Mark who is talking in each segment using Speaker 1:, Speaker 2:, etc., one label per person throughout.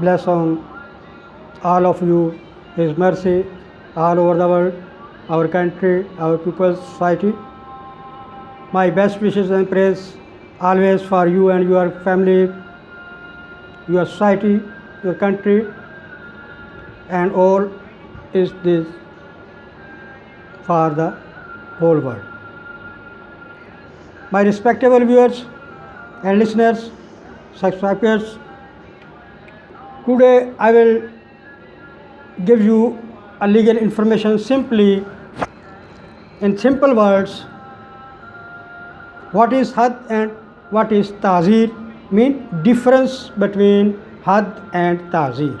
Speaker 1: bless on all of you, His mercy all over the world, our country, our people's society. My best wishes and prayers always for you and your family, your society, your country, and all is this for the whole world. My respectable viewers and listeners, subscribers, today I will give you a legal information simply in simple words. What is had and what is ta'zeer, mean difference between had and ta'zeer.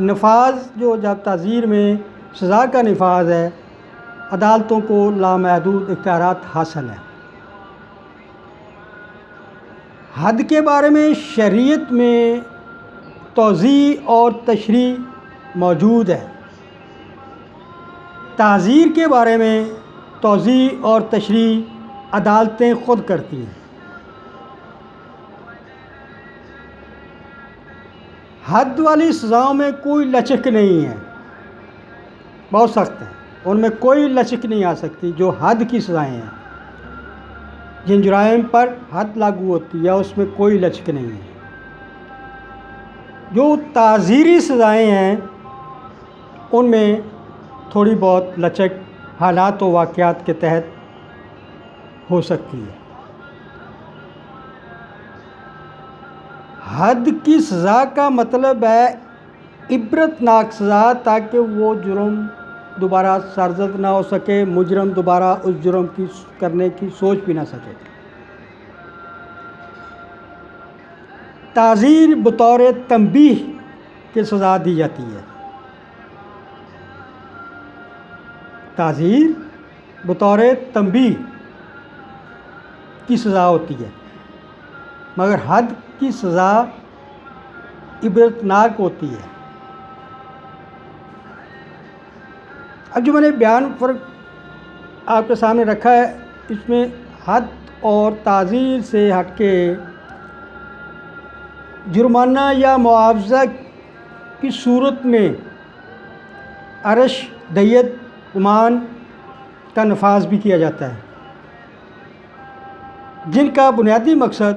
Speaker 1: نفاذ جو جب تعزیر میں سزا کا نفاذ ہے، عدالتوں کو لامحدود اختیارات حاصل ہیں۔ حد کے بارے میں شریعت میں توضیح اور تشریح موجود ہے۔ تعزیر کے بارے میں توضیح اور تشریح عدالتیں خود کرتی ہیں۔ حد والی سزاؤں میں کوئی لچک نہیں ہے، بہت سخت ہے، ان میں کوئی لچک نہیں آ سکتی۔ جو حد کی سزائیں ہیں، جن جرائم پر حد لاگو ہوتی ہے، اس میں کوئی لچک نہیں ہے۔ جو تعزیری سزائیں ہیں ان میں تھوڑی بہت لچک حالات و واقعات کے تحت ہو سکتی ہے۔ حد کی سزا کا مطلب ہے عبرتناک سزا، تاکہ وہ جرم دوبارہ سرزد نہ ہو سکے، مجرم دوبارہ اس جرم کی کرنے کی سوچ بھی نہ سکے۔ تعزیر بطور تنبیہ کی سزا دی جاتی ہے۔ تعزیر بطور تنبیہ کی سزا ہوتی ہے، مگر حد کی سزا عبرتناک ہوتی ہے۔ اب جو میں نے بیان فرق آپ کے سامنے رکھا ہے، اس میں حد اور تعزیر سے ہٹ کے جرمانہ یا معاوضہ کی صورت میں عرش، دیت، ضمان کا نفاذ بھی کیا جاتا ہے، جن کا بنیادی مقصد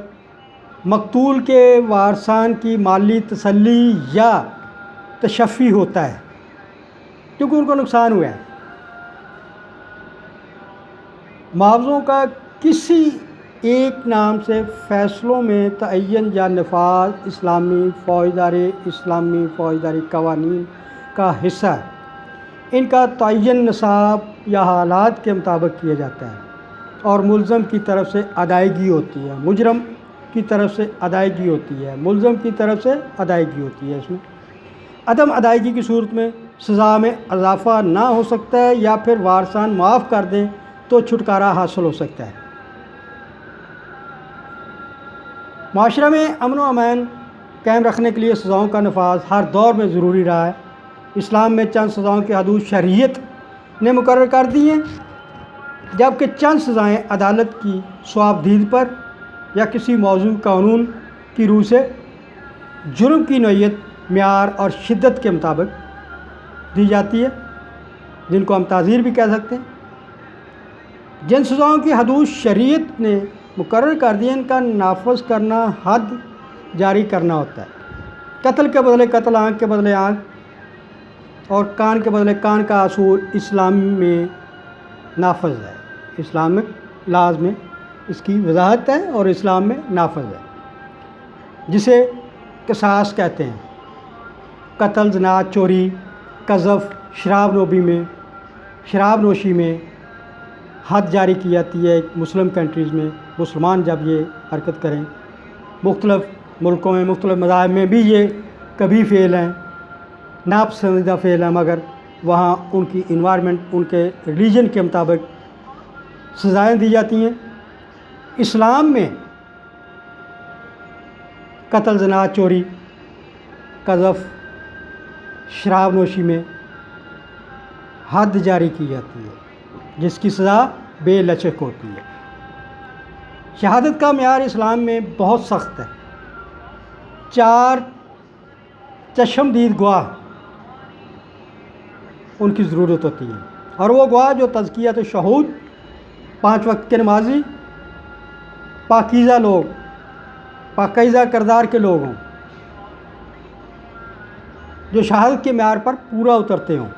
Speaker 1: مقتول کے وارثان کی مالی تسلی یا تشفی ہوتا ہے، کیونکہ ان کو نقصان ہوا ہے۔ معاوضوں کا کسی ایک نام سے فیصلوں میں تعین یا نفاذ اسلامی فوجداری قوانین کا حصہ ہے۔ ان کا تعین نصاب یا حالات کے مطابق کیا جاتا ہے اور ملزم کی طرف سے ادائیگی ہوتی ہے، مجرم کی طرف سے ادائیگی ہوتی ہے، ملزم کی طرف سے ادائیگی ہوتی ہے۔ اس میں عدم ادائیگی کی صورت میں سزا میں اضافہ نہ ہو سکتا ہے، یا پھر وارثان معاف کر دیں تو چھٹکارا حاصل ہو سکتا ہے۔ معاشرہ میں امن و امان قائم رکھنے کے لیے سزاؤں کا نفاذ ہر دور میں ضروری رہا ہے۔ اسلام میں چند سزاؤں کی حدود شریعت نے مقرر کر دی ہیں، جبکہ چند سزائیں عدالت کی صوابدید پر یا کسی موضوع قانون کی روح سے جرم کی نوعیت، معیار اور شدت کے مطابق دی جاتی ہے، جن کو ہم تعزیر بھی کہہ سکتے ہیں۔ جن سزاؤں کی حدود شریعت نے مقرر کر دی ہیں، ان کا نافذ کرنا حد جاری کرنا ہوتا ہے۔ قتل کے بدلے قتل، آنکھ کے بدلے آنکھ اور کان کے بدلے کان کا اصول اسلام میں نافذ ہے، اسلامک لاز میں اس کی وضاحت ہے اور اسلام میں نافذ ہے، جسے قصاص کہتے ہیں۔ قتل، زنا، چوری، قذف، شراب نوشی میں حد جاری کی جاتی ہے مسلم کنٹریز میں۔ مسلمان جب یہ حرکت کریں، مختلف ملکوں میں، مختلف مذاہب میں بھی یہ کبھی فعل ہیں، ناپسندیدہ فعل ہیں، مگر وہاں ان کی انوائرمنٹ، ان کے ریلیجن کے مطابق سزائیں دی جاتی ہیں۔ اسلام میں قتل، زنا، چوری، قذف، شراب نوشی میں حد جاری کی جاتی ہے، جس کی سزا بے لچک ہوتی ہے۔ شہادت کا معیار اسلام میں بہت سخت ہے۔ 4 چشمدید گواہ ان کی ضرورت ہوتی ہے، اور وہ گواہ جو تزکیۃ شہود، 5 وقت کے نمازی، پاکیزہ لوگ، پاکیزہ کردار کے لوگ ہوں، جو شہادت کے معیار پر پورا اترتے ہوں۔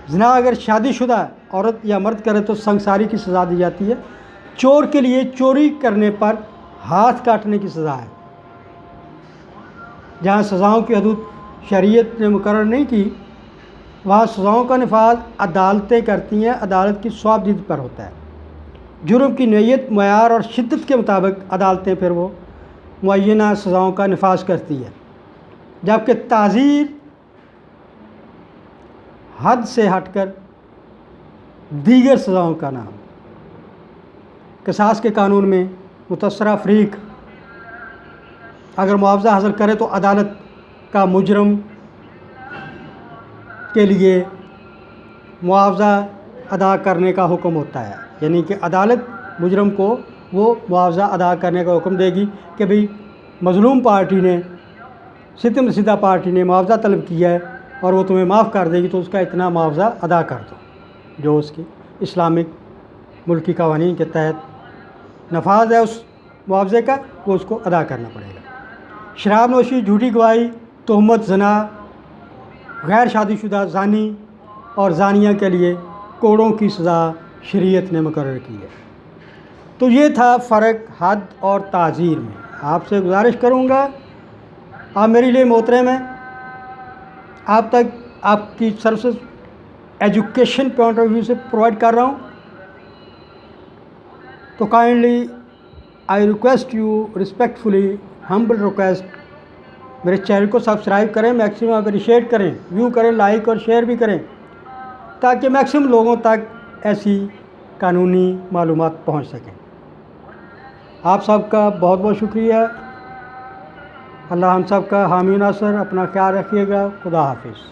Speaker 1: زنا اگر شادی شدہ عورت یا مرد کرے تو سنگساری کی سزا دی جاتی ہے۔ چور کے لیے چوری کرنے پر ہاتھ کاٹنے کی سزا ہے۔ جہاں سزاؤں کی حدود شریعت نے مقرر نہیں کی، وہاں سزاؤں کا نفاذ عدالتیں کرتی ہیں، عدالت کی صوابدید پر ہوتا ہے۔ جرم کی نوعیت، معیار اور شدت کے مطابق عدالتیں پھر وہ معینہ سزاؤں کا نفاذ کرتی ہے۔ جبکہ تعزیر حد سے ہٹ کر دیگر سزاؤں کا نام۔ قصاص کے قانون میں متاثرہ فریق اگر معاوضہ حاصل کرے تو عدالت کا مجرم کے لیے معاوضہ ادا کرنے کا حکم ہوتا ہے، یعنی کہ عدالت مجرم کو وہ معاوضہ ادا کرنے کا حکم دے گی کہ بھئی مظلوم پارٹی نے، ستم رسیدہ پارٹی نے معاوضہ طلب کیا ہے اور وہ تمہیں معاف کر دے گی تو اس کا اتنا معاوضہ ادا کر دو، جو اس کی اسلامک ملکی قوانین کے تحت نفاذ ہے اس معاوضے کا، وہ اس کو ادا کرنا پڑے گا۔ شراب نوشی، جھوٹی گواہی، تہمت، زنا، غیر شادی شدہ زانی اور زانیہ کے لیے کوڑوں کی سزا شریعت نے مقرر کی ہے۔ تو یہ تھا فرق حد اور تعزیر میں۔ آپ سے گزارش کروں گا، آپ میرے لیے محترم ہیں، آپ تک آپ کی services education point of view سے پرووائڈ کر رہا ہوں، تو kindly I request you respectfully humble request میرے چینل کو سبسکرائب کریں، میکسیمم اپریشیٹ کریں، ویو کریں، لائک اور شیئر بھی کریں تاکہ میکسیمم لوگوں تک ایسی قانونی معلومات پہنچ سکیں۔ آپ سب کا بہت بہت شکریہ۔ اللہ ہم سب کا حامی ناصر، اپنا خیال رکھیے گا۔ خدا حافظ۔